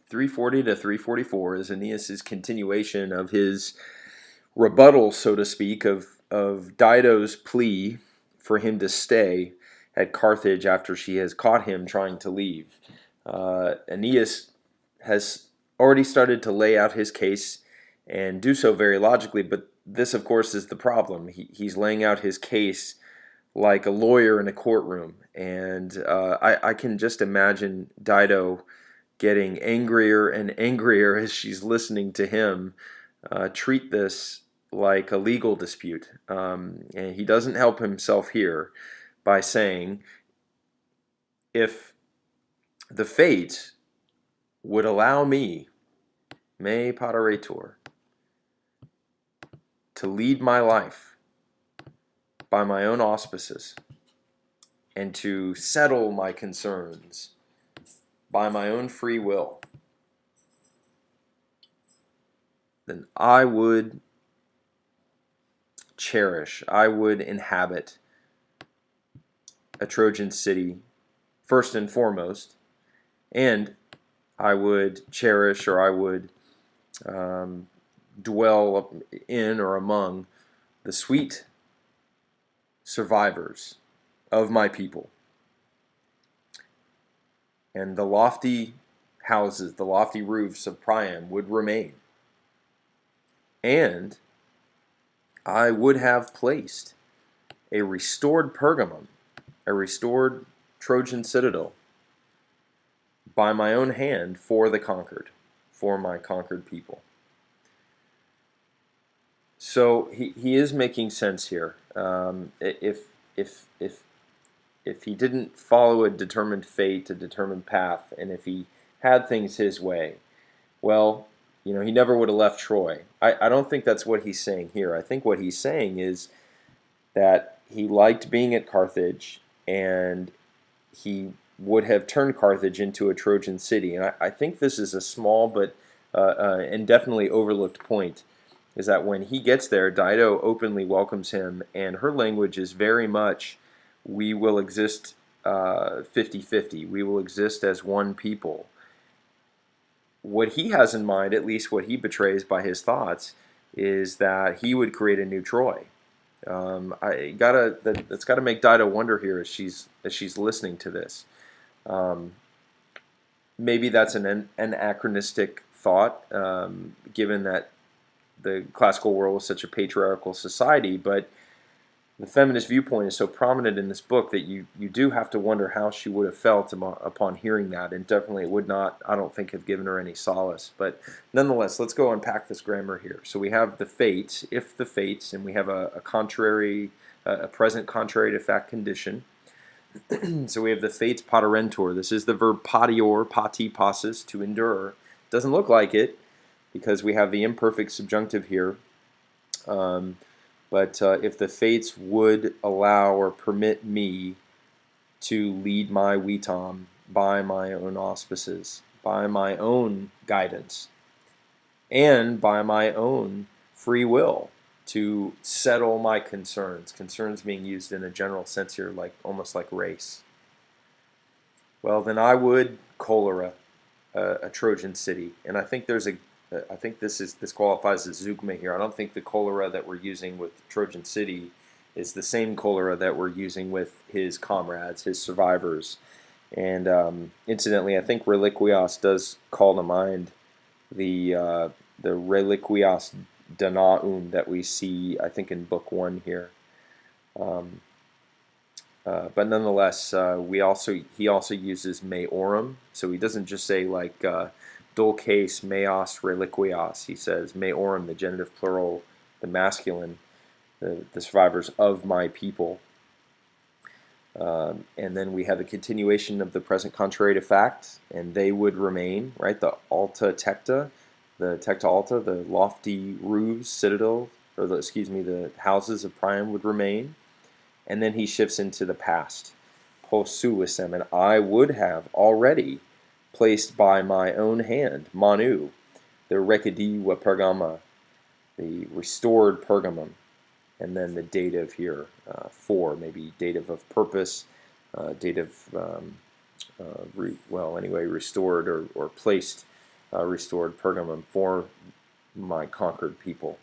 340 to 344 is Aeneas's continuation of his rebuttal, so to speak, of Dido's plea for him to stay at Carthage after she has caught him trying to leave. Aeneas has already started to lay out his case and do so very logically, but this, of course, is the problem. He's laying out his case like a lawyer in a courtroom, and I can just imagine Dido getting angrier and angrier as she's listening to him treat this like a legal dispute. And he doesn't help himself here by saying, if the fates would allow me, me pateretur, to lead my life by my own auspices and to settle my concerns by my own free will, then I would cherish, I would inhabit a Trojan city first and foremost, and I would cherish, or I would dwell in or among the sweet survivors of my people. And the lofty houses, the lofty roofs of Priam would remain. And I would have placed a restored Pergamum, a restored Trojan citadel, by my own hand for the conquered, for my conquered people. So he is making sense here. If he didn't follow a determined fate, a determined path, and if he had things his way, well, he never would have left Troy. I don't think that's what he's saying here. I think what he's saying is that he liked being at Carthage, and he would have turned Carthage into a Trojan city. And I think this is a small but and definitely overlooked point, is that when he gets there, Dido openly welcomes him, and her language is very much, we will exist 50-50. We will exist as one people. What he has in mind, at least what he betrays by his thoughts, is that he would create a new Troy. That's got to make Dido wonder here as she's listening to this. Maybe that's an anachronistic thought, given that the classical world was such a patriarchal society, but the feminist viewpoint is so prominent in this book that you do have to wonder how she would have felt upon hearing that, and definitely it would not, I don't think, have given her any solace. But nonetheless, let's go unpack this grammar here. So we have the fates, if the fates, and we have a present contrary to fact condition. So we have the fates paterentur. This is the verb patior, pati, passus, to endure. Doesn't look like it, because we have the imperfect subjunctive here. But if the fates would allow or permit me to lead my vitam by my own auspices, by my own guidance, and by my own free will to settle my concerns, concerns being used in a general sense here, like almost like race, well, then I would cholera a Trojan city. And I think this qualifies as zeugma here. I don't think the cholera that we're using with Trojan City is the same cholera that we're using with his comrades, his survivors. And incidentally, I think reliquias does call to mind the reliquias danaum that we see, I think, in Book 1 here. But nonetheless, he also uses meorum, so he doesn't just say like dulces meos reliquias. He says meorum, the genitive plural, the masculine, the survivors of my people. And then we have the continuation of the present contrary to fact, and they would remain, right? The alta tecta, the tecta alta, the lofty roofs, citadel, or the houses of Priam would remain. And then he shifts into the past, possuisem, and I would have already placed by my own hand, manu, the recidiva Pergama, the restored Pergamum, and then the dative here, for, maybe dative of purpose, dative, restored or placed restored Pergamum for my conquered people.